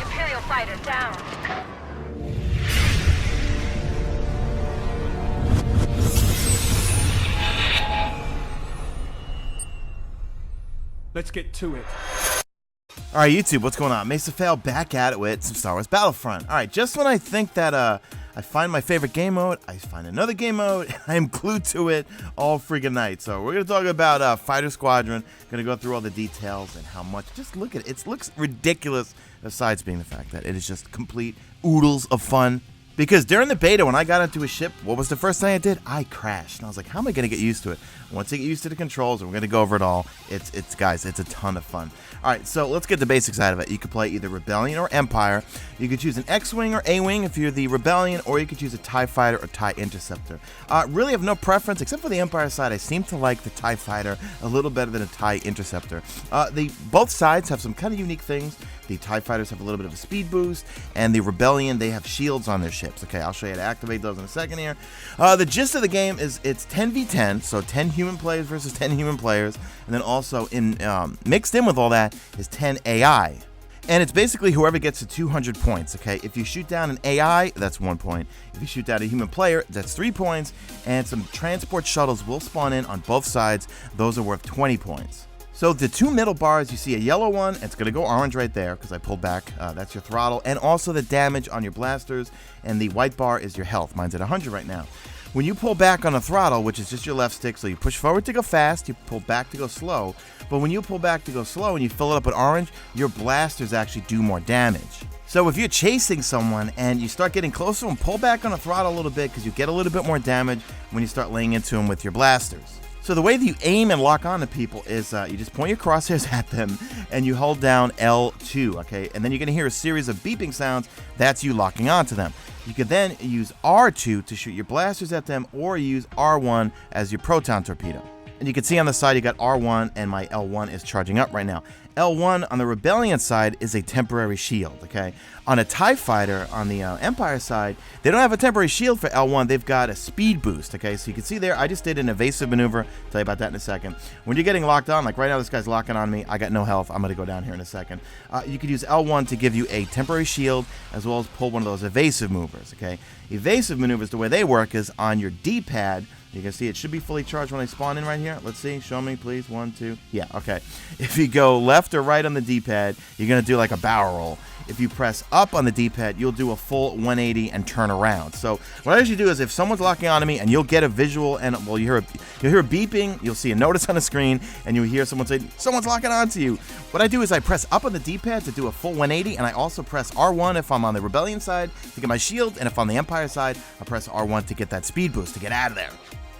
Imperial fighter down. Let's get to it. Alright, YouTube, what's going on? Mesa Fail back at it with some Star Wars Battlefront. Alright, just when I think that I find my favorite game mode, I find another game mode, and I am glued to it all freaking night. So we're going to talk about Fighter Squadron. Going to go through all the details and how much. Just look at it. It looks ridiculous, besides being the fact that it is just complete oodles of fun. Because during the beta, when I got into a ship, what was the first thing I did? I crashed. And I was like, how am I going to get used to it? Once I get used to the controls, and we're going to go over it all, guys, it's a ton of fun. All right, so let's get the basics out of it. You could play either Rebellion or Empire. You could choose an X-Wing or A-Wing if you're the Rebellion, or you could choose a TIE Fighter or TIE Interceptor. Really have no preference, except for the Empire side. I seem to like the TIE Fighter a little better than a TIE Interceptor. Both sides have some kind of unique things. The TIE Fighters have a little bit of a speed boost, and the Rebellion, they have shields on their ships. Okay, I'll show you how to activate those in a second here. The gist of the game is it's 10v10, so 10 human players versus 10 human players, and then also mixed in with all that is 10 AI. And it's basically whoever gets to 200 points, okay? If you shoot down an AI, that's 1 point. If you shoot down a human player, that's 3 points, and some transport shuttles will spawn in on both sides. Those are worth 20 points. So the two middle bars, you see a yellow one, it's going to go orange right there because I pulled back. That's your throttle, and also the damage on your blasters, and the white bar is your health. Mine's at 100 right now. When you pull back on a throttle, which is just your left stick, so you push forward to go fast, you pull back to go slow, but when you pull back to go slow and you fill it up with orange, your blasters actually do more damage. So if you're chasing someone and you start getting closer and pull back on the throttle a little bit because you get a little bit more damage when you start laying into them with your blasters. So the way that you aim and lock on to people is you just point your crosshairs at them and you hold down L2, okay? And then you're going to hear a series of beeping sounds. That's you locking onto them. You can then use R2 to shoot your blasters at them, or use R1 as your proton torpedo. And you can see on the side you got R1, and my L1 is charging up right now. L1 on the Rebellion side is a temporary shield, okay? On a TIE Fighter on the Empire side, they don't have a temporary shield for L1, they've got a speed boost, okay? So you can see there, I just did an evasive maneuver. I'll tell you about that in a second. When you're getting locked on, like right now this guy's locking on me, I got no health, I'm gonna go down here in a second. You could use L1 to give you a temporary shield, as well as pull one of those evasive maneuvers, okay? Evasive maneuvers, the way they work is on your D-pad. You can see it should be fully charged when I spawn in right here. Let's see. Show me, please. 1, 2. Yeah, okay. If you go left or right on the D-pad, you're going to do like a barrel roll. If you press up on the D-pad, you'll do a full 180 and turn around. So what I usually do is if someone's locking onto me and you'll get a visual and well, you'll hear a beeping, you'll see a notice on the screen, and you'll hear someone say, someone's locking onto you. What I do is I press up on the D-pad to do a full 180, and I also press R1 if I'm on the Rebellion side to get my shield, and if I'm on the Empire side, I press R1 to get that speed boost to get out of there.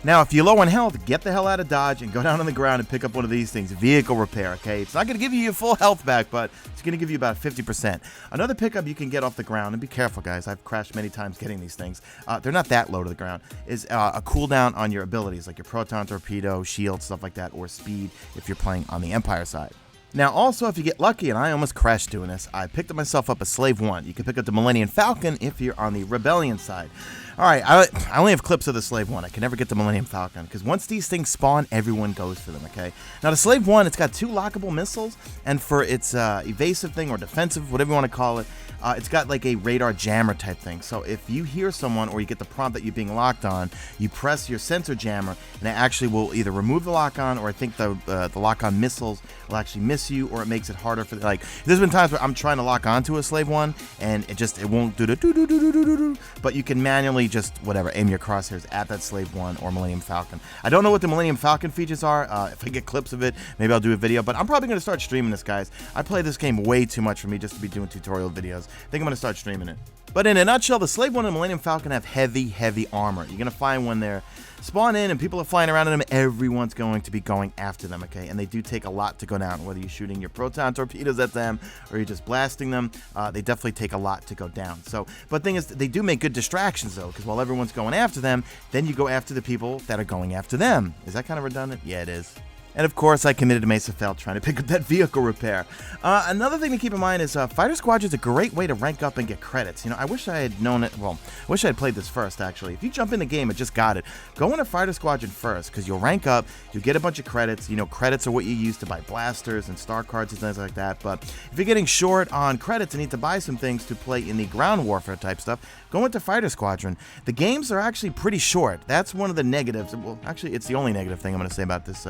Now, if you're low on health, get the hell out of Dodge and go down on the ground and pick up one of these things. Vehicle repair, okay? It's not going to give you your full health back, but it's going to give you about 50%. Another pickup you can get off the ground, and be careful, guys. I've crashed many times getting these things. They're not that low to the ground. Is a cooldown on your abilities, like your proton torpedo, shield, stuff like that, or speed if you're playing on the Empire side. Now, also, if you get lucky, and I almost crashed doing this, I picked myself up a Slave 1. You can pick up the Millennium Falcon if you're on the Rebellion side. All right, I only have clips of the Slave 1. I can never get the Millennium Falcon, because once these things spawn, everyone goes for them, okay? Now, the Slave 1, it's got 2 lockable missiles, and for its evasive thing, or defensive, whatever you want to call it, it's got like a radar jammer type thing. So if you hear someone, or you get the prompt that you're being locked on, you press your sensor jammer, and it actually will either remove the lock-on, or I think the lock-on missiles will actually miss you, or it makes it harder for, like, there's been times where I'm trying to lock onto a Slave 1, and it won't do the do-do-do-do-do-do-do, but you can manually just, whatever, aim your crosshairs at that Slave 1 or Millennium Falcon. I don't know what the Millennium Falcon features are. If I get clips of it, maybe I'll do a video, but I'm probably going to start streaming this, guys. I play this game way too much for me just to be doing tutorial videos. I think I'm going to start streaming it. But in a nutshell, the Slave 1 and Millennium Falcon have heavy armor. You're going to find when they're spawn in and people are flying around in them, everyone's going to be going after them, okay? And they do take a lot to go down, whether you're shooting your proton torpedoes at them or you're just blasting them. They definitely take a lot to go down. So, but the thing is, they do make good distractions, though, because while everyone's going after them, then you go after the people that are going after them. Is that kind of redundant? Yeah, it is. And of course, I committed to Mesa Fail trying to pick up that vehicle repair. Another thing to keep in mind is Fighter Squadron is a great way to rank up and get credits. You know, I wish I had known it. Well, I wish I had played this first, actually. If you jump in the game and just got it, go into Fighter Squadron first, because you'll rank up, you'll get a bunch of credits. You know, credits are what you use to buy blasters and star cards and things like that. But if you're getting short on credits and need to buy some things to play in the ground warfare type stuff, go into Fighter Squadron. The games are actually pretty short. That's one of the negatives. Well, actually, it's the only negative thing I'm going to say about this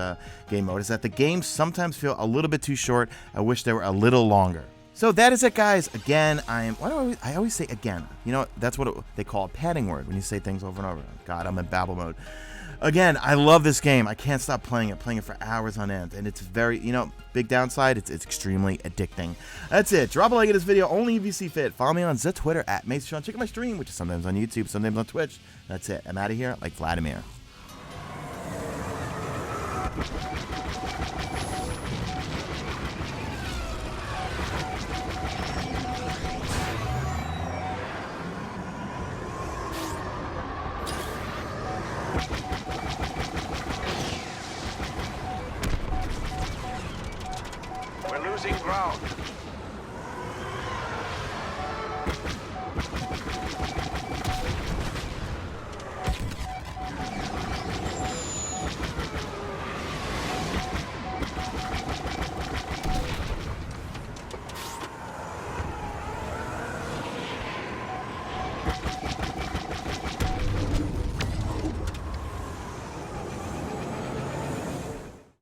game mode, is that the games sometimes feel a little bit too short. I wish they were a little longer. So that is it, guys. Again, I always say again. You know, that's what they call a padding word when you say things over and over. God, I'm in babble mode. Again, I love this game. I can't stop playing it for hours on end. And it's very, you know, big downside, it's extremely addicting. That's it. Drop a like at this video, only if you see fit. Follow me on the Twitter at Mesa Sean. Check out my stream, which is sometimes on YouTube, sometimes on Twitch. That's it. I'm out of here like Vladimir. We're losing ground.